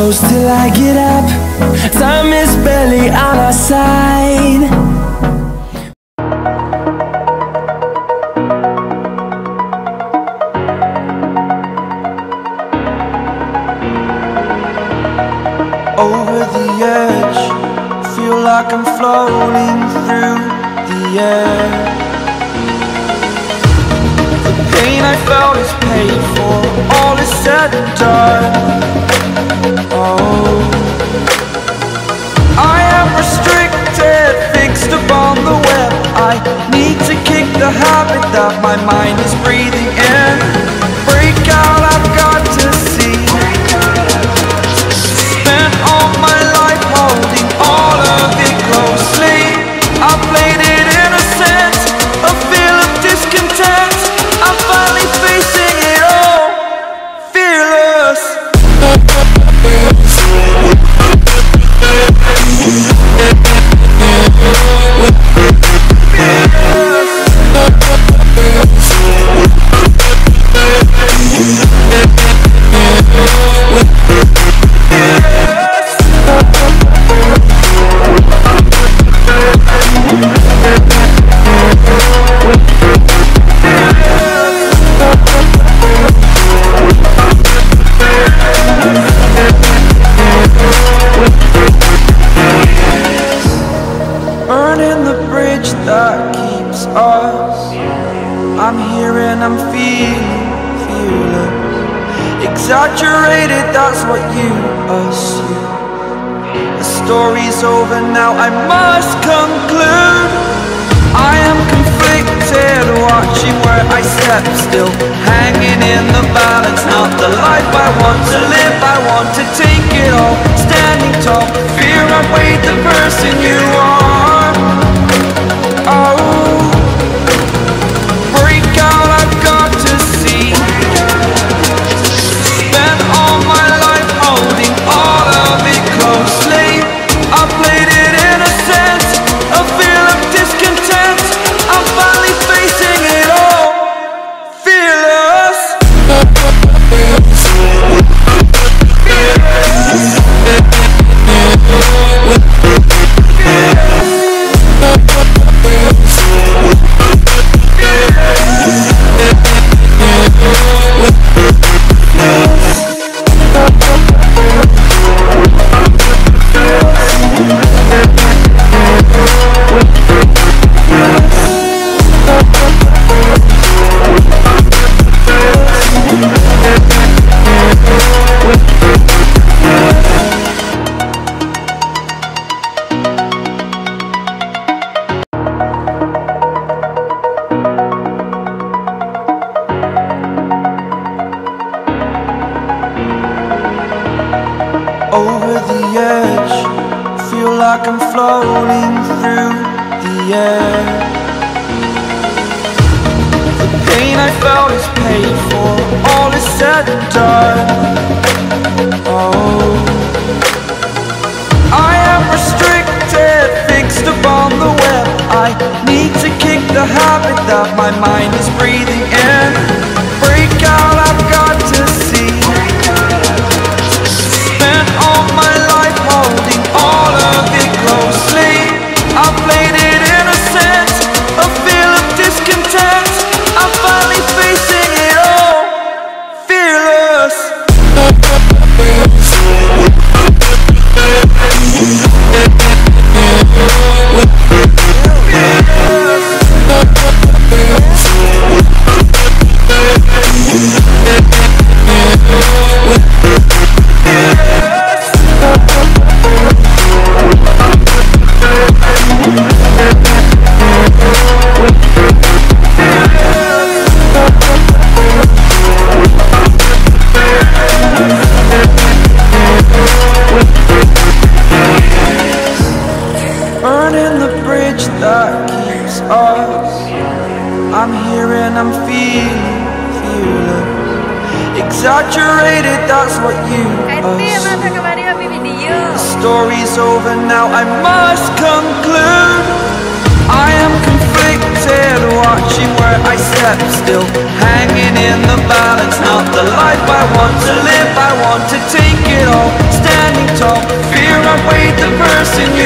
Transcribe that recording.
close till I get up. Time is barely on our side. Over the edge, feel like I'm floating through the air. The pain I felt is paid for, all is said and done. Oh, I am restricted, fixed upon the web. I need to kick the habit that my mind is breathing in. Break out, I've got to see. Spent all my life holding all of it closely. I played it innocent, a feel of discontent. I'm finally facing it all, fearless. Burning the bridge that keeps us. I'm here and I'm feeling fearless. Exaggerated, that's what you assume. The story's over now, I must conclude. I am conflicted, watching where I step still, hanging in the balance. Not the life I want to live, I want to take it all. Standing tall, fear outweighed the person you are. Oh, break out, I've got to see. Spent all my life holding all of it closely. I played it innocent, a feel of discontent. I'm finally facing it all, fearless. Over the edge, feel like I'm floating through the air. The pain I felt is paid for, all is said and done. Oh, I am restricted, fixed upon the web. I need to kick the habit that my mind is breathing in. Break out, I've got to see. Spent all my life holding all of it closely. I played it innocent, a feel of discontent. I'm finally facing it all, fearless. Burning the bridge that keeps us. I'm here and I'm feeling fearless. Exaggerated, that's what you assume. The story's over now, I must conclude. I am conflicted, watching where I step still, hanging in the balance. Not the life I want to live, I want to take it all. standing tall. Fear outweighed the person